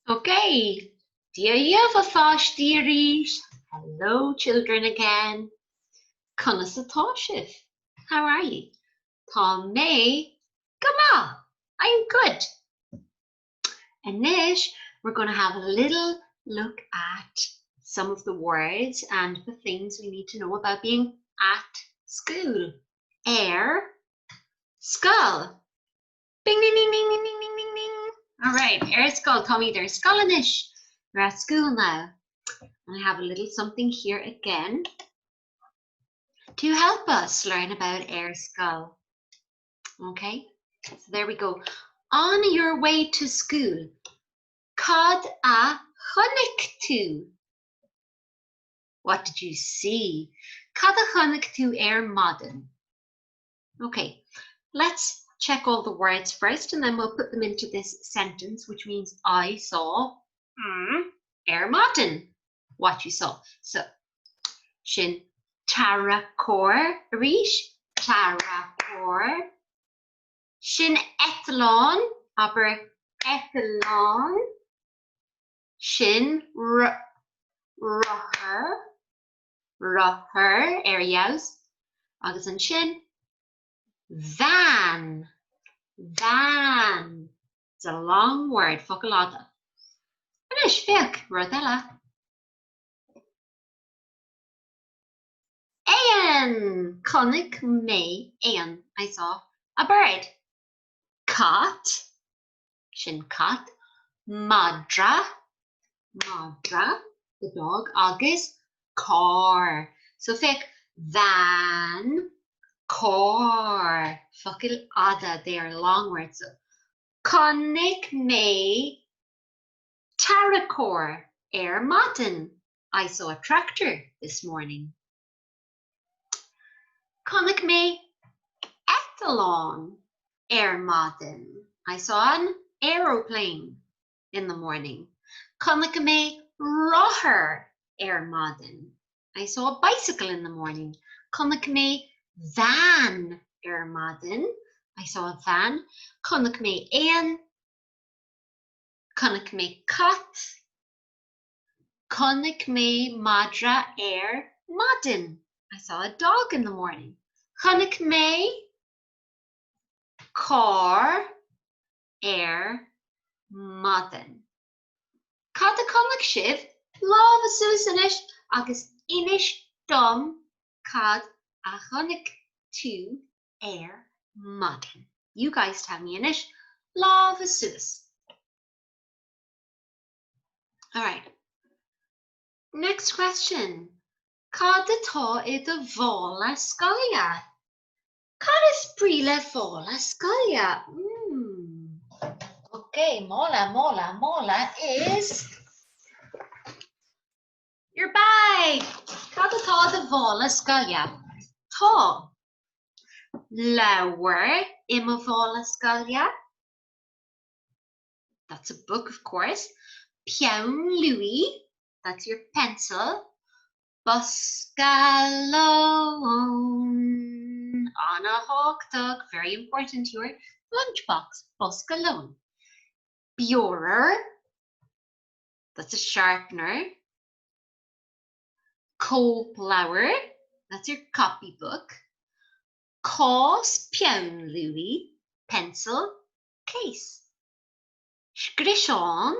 Okay, Díomh fáistíoirí. Hello, children again. Conas atá sibh. How are you? Tá mé go I'm good. And this, we're going to have a little look at some of the words and the things we need to know about being at school. Scoil. Bing, ding, ding, ding, ding, ding, ding, ding, ding. All right, Scoil, Tommy, there's Scoilinish. We're at school now. And I have a little something here again to help us learn about Scoil. Okay, so there we go. On your way to school, cad a chonaic tú? What did you see? Cad a chonaic tú modern? Okay, let's check all the words first and then we'll put them into this sentence, which means I saw modern. What you saw. So, sin tara cór arís, tara cór. Sin ethalon, aber ethalon. Sin rother, areas. Agus an sin van. It's a long word, focolada. Finish, fiach, rodella. Ayan, conic me, ayan, I saw a bird. Cat, sin cat. Madra, the dog. Agus, car. So fiach, van, car. Focal ada, they are long words. So, conic me, taracor, matin. I saw a tractor this morning. Conic me, ethalon, matin. I saw an aeroplane in the morning. Conic me, rother, matin. I saw a bicycle in the morning. Conic me, van, matin. I saw a van. Conic me, aon. Conic me, cat. Conic me, madra, matin. I saw a dog in the morning. Conic me, car, matin. Cad a conic sibh, lámh a suas inis, agus inis dom cad a chonic tú matin. You guys tell me inis, lámh a suas. All right. Next question. Cad atá I do bhála scoile? Cad is príomha bhála scoile? Okay, mola is your bag. Cad atá do bhála scoile? Tá leabhar I mo bhála scoile. That's a book, of course. Peann Louis, that's your pencil. Boscalone, Anna Hawktug, very important, your lunchbox. Boscalone. Beorer, that's a sharpener. Copeflower, that's your copybook. Cos Peann Louis, pencil case. Scrishon,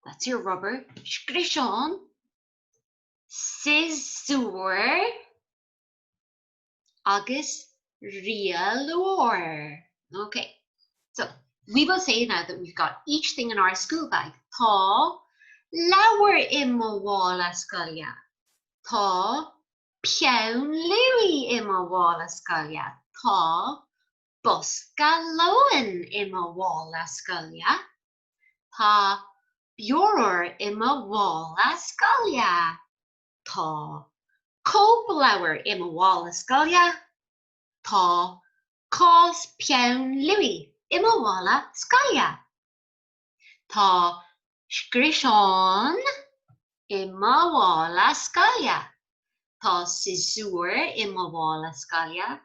that's your rubber. Scrishon. Scissor. Agus rialor. Okay, so we will say now that we've got each thing in our school bag. Tá leabhar I mo bhála scoile. Tá Peann Louis I mo bhála scoile. Tá Boscalone I mo bhála scoile. Tá beorer I mo bhála scoile. Tá copeflower I mo bhála scoile. Tá cos Peann Louis I mo bhála scoile. Tá scrishon I mo bhála scoile. Tá scissor I mo bhála scoile.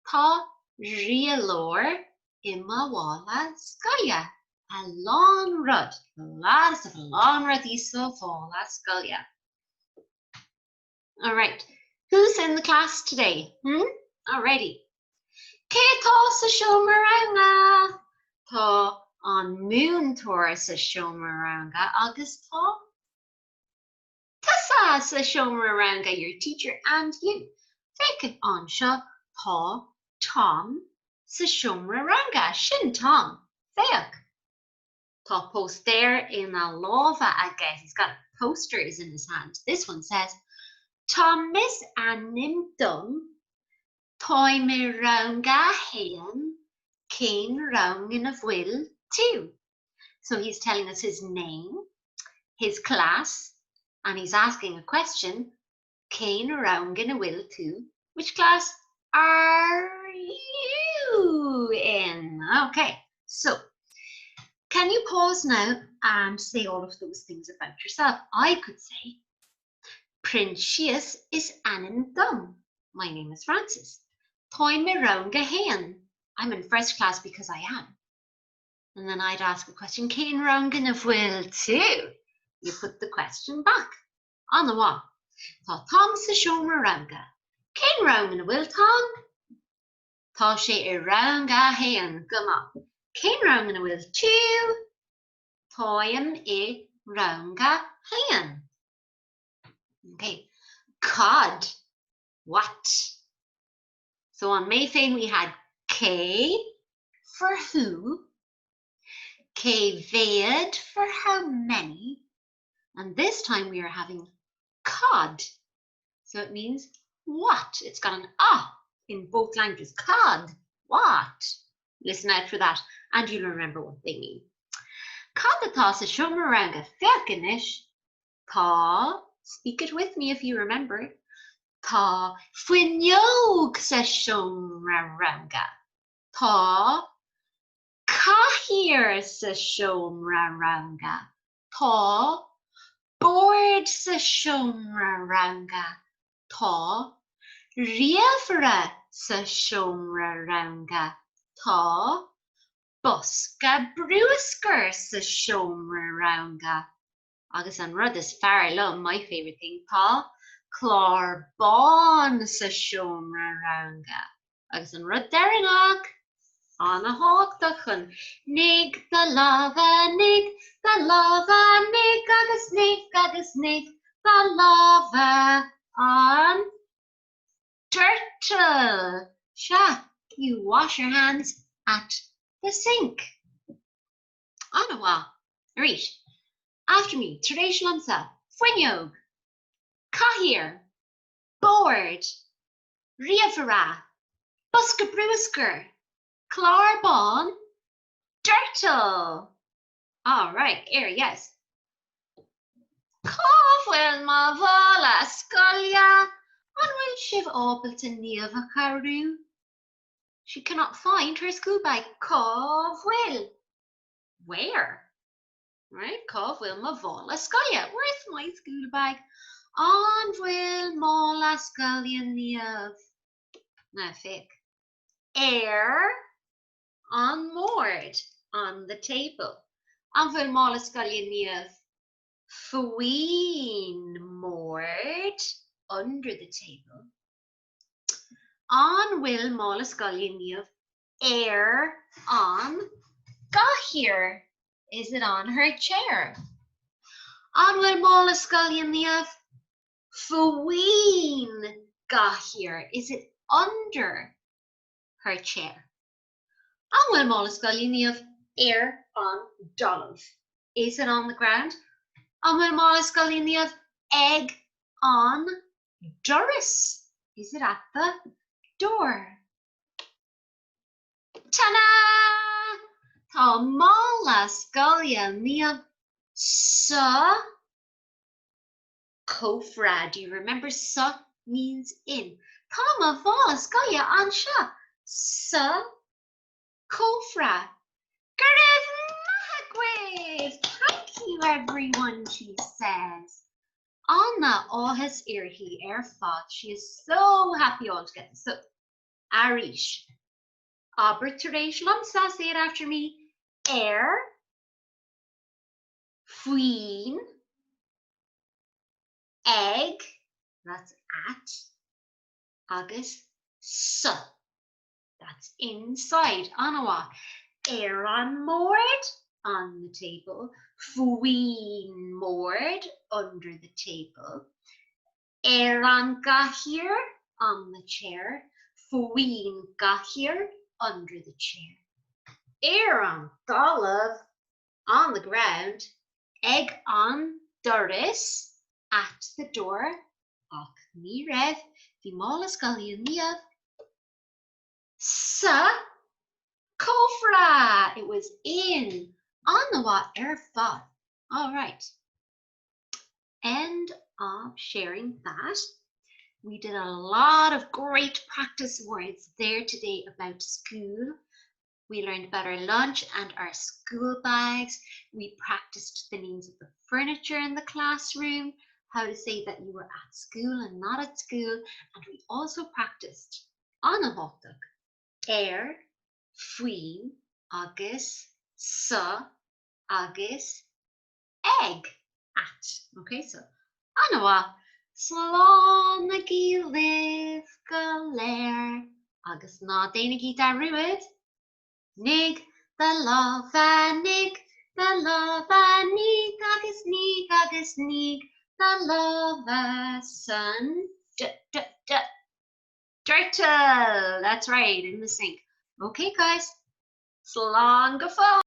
Tá rialor I mo bhála scoile. A long rud. Lots of long rud useful for that's Scoil. All right. Who's in the class today? Alrighty. Cé tá sa seomaraanga? Tá an múntóir sa seomaraanga agus tá Tessa sa seomaraanga, your teacher and you. Feiceann anseo tá Tom sa seomaraanga, sin Tom. Feic. Tá poster in a lava, I guess. He's got posters in his hand. This one says, Thomas anim dum, toy me ranga hayan, kane round in a will too. So he's telling us his name, his class, and he's asking a question. Kane round in a will too. Which class are you in? Okay, so can you pause now and say all of those things about yourself? I could say, Princius is Annan Dum. My name is Francis. Toy me round gahan. I'm in first class because I am. And then I'd ask a question, Kane round in a will too. You put the question back on the wall. Tá Tom sa seomaraanga. Kane round in a will Tom. Tá sé I round gahan. Come on. Kane round in a will too. Toim I round gahan. Okay, cod, what? So on Mayfain we had K for who, K ved for how many, and this time we are having cod. So it means what? It's got an in both languages. Cod, what? Listen out for that and you'll remember what they mean. Cod atá sa seomaraanga feicanish, tá, speak it with me if you remember it. Tá fuinneog sa seomaraanga. Tá caithear sa seomaraanga. Tá board sa seomaraanga. Tá riamhra sa seomaraanga. Tá bosca brúscar sa seomaraanga. Agus an rud is fearr lom, my favourite thing, tá clár bán sa seomaraanga. Agus an rud deireanach, an a háchtachan, nig the lava, nig the lava, nig the lava, an turtle. Sha, you wash your hands at the sink. An a wá, right. After me, Traditional himself, Fuinneog, Caithear, Board, Riamhra, Bosca Brúscar, Clár Bán, Turtle. All right, here, yes. Cáfuil má bhála scoile, an bhfuil sibh ábalta níomh a carú. She cannot find her school bag. Cáfuil. Where? Right, cáfuil má bhála scoile. Where's my school bag? An bhfuil mála scoile níomh. Na fic. On moored, on the table. An bhfuil mála scoile níomh. Faoin moored, under the table. An bhfuil mála scoile níomh. On Gaeilge. Is it on her chair? An bhfuil mála scoile níomh. Faoin Gaeilge. Is it under her chair? An bhfuil mála scoile níomh. On Donald. Is it on the ground? An bhfuil mála scoile níomh. Egg on Doris. Is it at the door? Ta-da! Tá mála scoile níomh sa cófra. Do you remember sa means in? Tá má bhála scoile anseo sa cófra. Great! Thank you, everyone, she says. Anna áthas iarthaí fad. She is so happy all together. So, Arish. Aber Traditional, say it after me. Queen, egg, that's at, agus, su, that's inside. Anawa, an mord, on the table, fuin mord, under the table, an gahir, on the chair, fuin gahir, under the chair, an golov, on the ground, egg on doris, at the door, ach ní raibh, bhí mála scoilín níamh, sa cofra, it was in, on the what fad. All right. End of sharing that. We did a lot of great practice words there today about school. We learned about our lunch and our school bags. We practiced the names of the furniture in the classroom, how to say that you were at school and not at school. And we also practiced anahotag, fuin, agus, sa, agus, egg, at. Okay, so anawa, slán na Gaeilge galéir, agus ná déana gita ruid. Nig the love and nig the love and nig agus nig the love sun. Turtle. That's right, in the sink. Okay, guys. Slán go fóill.